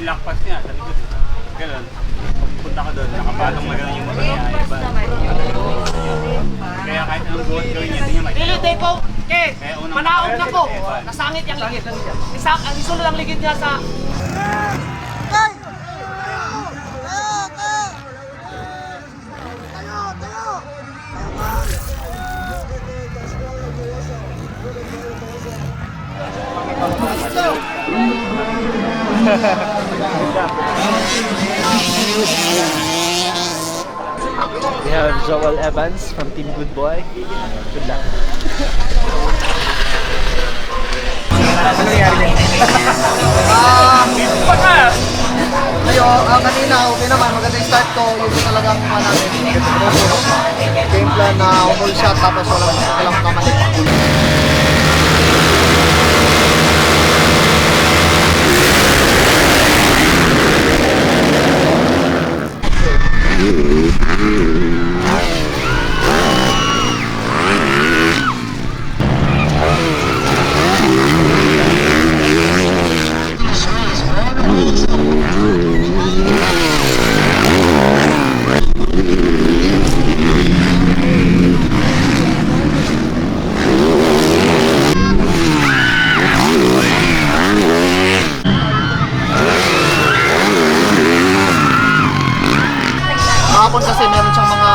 lock pass niya sa likod. Ganun. Punta ka doon, nakapatong na gano'n yung motor niya. Kaya kahit anong buwan gawin niya, hindi niya makikita. Dili day po, manaog na po. Nasangit yung ligid. Ang isulo lang ligid niya sa... We have Joel Evans from Team Good Boy. Good luck. Ano nangyari din? Kanina okay naman, maganda yung start ko. Yun talaga ang mga namin. Game plan na umul shot tapos walang kamali pa. Kahapon kasi meron siyang mga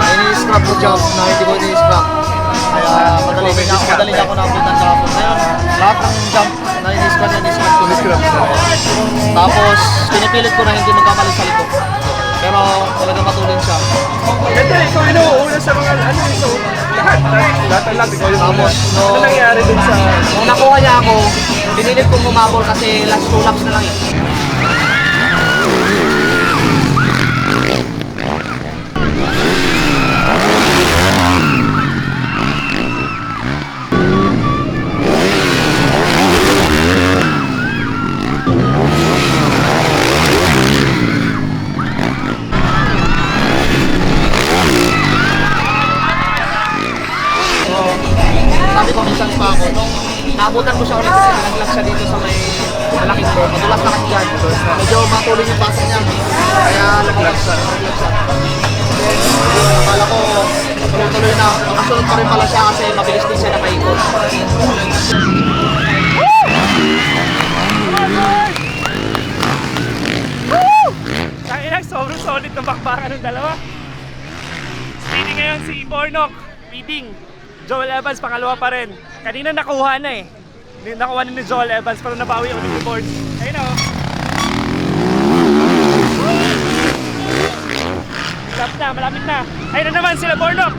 ini-scrap ko job na hindi ko ini-scrap. Kaya madali ako naabutan kahapon. Ngayon, lahat ng jump na ini-scrap niya, ini-scrap ko. Tapos, pinipilit ko na hindi magkamali sa likod. Pero talaga matulin siya. Ganda, ikaw inuuna sa mga ito. Lahat lang. Tapos, Ano nangyari dun sa... Nung nakuha niya ako, pinilit kong humabol kasi last 2 laps na lang eh. sabi ko minsan pa ako, nung naabutan ko siya ulit kasi naglag siya dito sa may malaking board. Madulas na kasi dyan. Medyo matulin yung pasok niya. Kaya naglag siya. Akala ko tuloy-tuloy na. Makasunod pa rin pala siya kasi mabilis din siya na paikot. Sobrang solid ng bakbakan ng dalawa. Speeding ngayon si Bornok, leading. Joel Evans pangalawa pa rin. Kanina nakuha na eh. Nakuha na ni Joel Evans pero nabawi ulit yung board. Ayun o. Stop na, malapit na. Ayun na naman sila Bornok.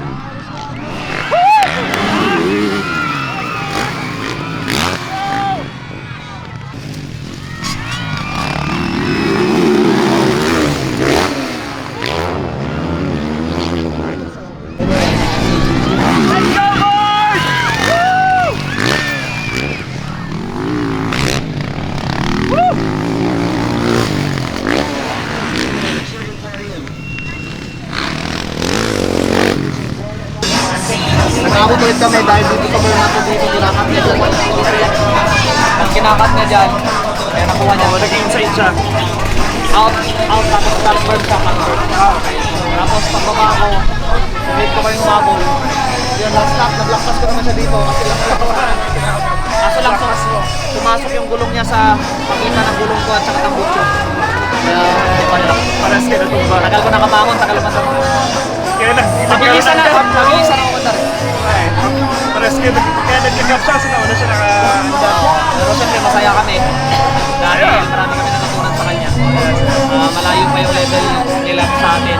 Nagkakot ulit kami dahil dito sa Bornok dito kinakat niya dyan. Ang kinakat niya dyan, kaya nakuha niya. Nag-inside siya. Out, tapos backward siya, backward. Tapos pagbaba ko, sulit ko kayong umabol. Yun, last lap, naglakpas ko naman siya dito kasi kaso lang sumasok yung gulong niya sa pagitan ng gulong ko at saka ng butso. Kaya, Paras ka na tumba. tagal ko nakabangon, tagal naman ako. Kaya Mabilisan ako mandar. Paras ka na. Kaya nag-gap siya. Sinauna siya naka... Pero syempre masaya kami dahil marami kami natutunan sa kanya. Malayo pa yung level nila sa atin.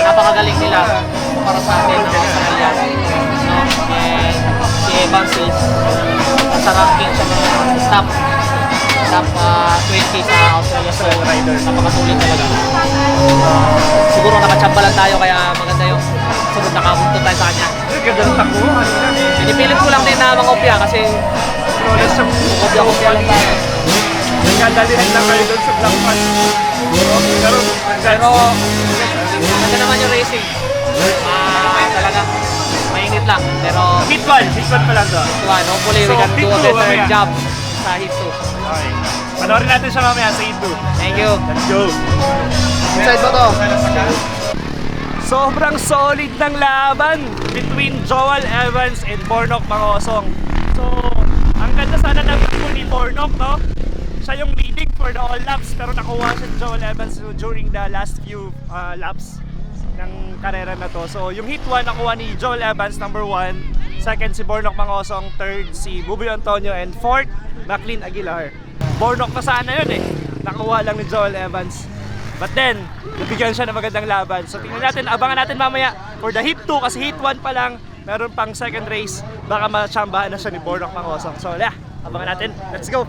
Napakagaling nila para sa atin ng mga kanalya. And si Evans is nasa ranking siya ng top 20 sa Australia Rider. Napakasulit talaga. Siguro nakachamba lang tayo kaya maganda yung sunod na kabunto tayo sa kanya. Ganda ng takbo. Pinipilit ko lang din na mangopya kasi Flawless yung kopya lang tayo. nagkadalihan lang kayo doon sa Black Pass. Pero maganda naman yung racing. Talaga mainit lang pero Hit one pa lang to. hopefully we can do a better job sa Hit 2. Okay. Panoorin natin siya mamaya sa Hit 2. Thank you. Let's go! Inside mo to. Sobrang solid ng laban between Joel Evans and Bornok Mangosong. So, ang ganda sana ng takbo ni Bornok, no? Siya yung leading for the all laps, pero nakuha siya ni Joel Evans during the last few laps ng karera na to. So, yung hit 1 nakuha ni Joel Evans, number 1. Second si Bornok Mangosong. Third si Buboy Antonio. And fourth, Maclean Aguilar. Bornok na sana yun eh. Nakuha lang ni Joel Evans. But then, nabigyan siya ng magandang laban. So tingnan natin, abangan natin mamaya for the hit 2 kasi hit 1 pa lang, meron pang second race. Baka matsambahan na siya ni Bornok Mangosong. So yeah, abangan natin. Let's go!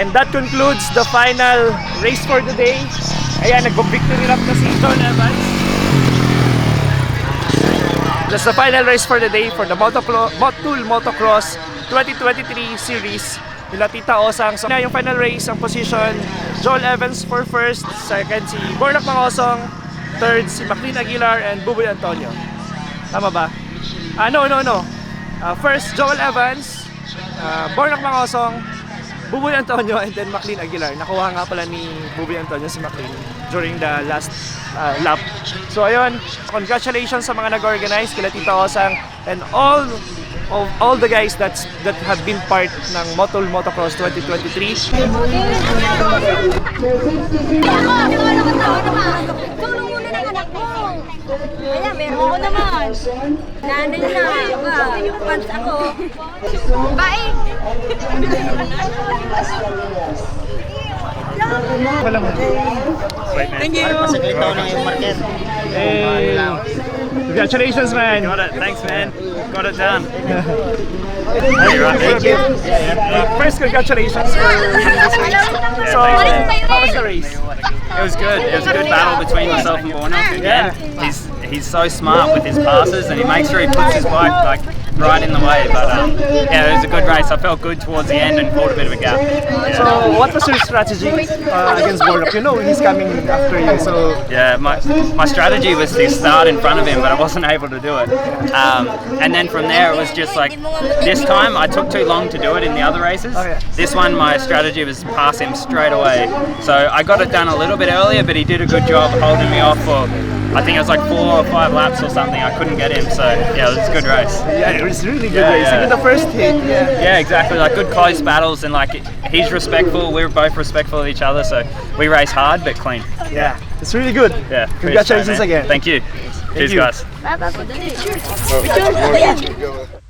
And that concludes the final race for the day. Ayan, nag-victory lap na si Joel Evans. That's the final race for the day for the MOTUL Motocross 2023 series. Nila Tita Osang. So, yung final race, ang position, Joel Evans for first, second si Bornok Mangosong, third si Maclean Aguilar and Buboy Antonio. Tama ba? No. First, Joel Evans, Bornok Mangosong, Buboy Antonio, and then Maclean Aguilar. Nakuha nga pala ni Buboy Antonio si Maclean during the last lap. So ayun, congratulations sa mga nag-organize, kila Tita Osang, and all the guys that have been part ng MOTUL Motocross 2023. Tulong muna ng anak mo. Kaya meron ako naman. Nanay na. Fans ako. Bye! Thank you! Hey! Congratulations, man! Got it. Thanks, man. Got it done. Thank you. First, congratulations for winning this race. So, how was the race? It was good. It was a good battle between myself and Bornok. Again, he's so smart with his passes, and he makes sure he puts his bike like right in the way. But yeah, it was a good race. I felt good towards the end and pulled a bit of a gap. So, what was your strategy against Bornok? You know he's coming after you, so Yeah, my strategy was to start in front of him, but I wasn't able to do it. And then from there, it was just like this time I took too long to do it in the other races. Oh, yeah. This one, my strategy was to pass him straight away. So I got it done a little bit earlier, but he did a good job holding me off for I think it was like 4 or 5 laps or something. I couldn't get him, so yeah, it was a good race. Yeah, it was really good Yeah, race. yeah. Even the first hit, yeah. Yeah, exactly. Like good close battles, and like he's respectful. We're both respectful of each other, so we race hard but clean. Yeah, it's really good. Yeah. Congratulations man. again. Thank you. Cheers, you. guys. Picture.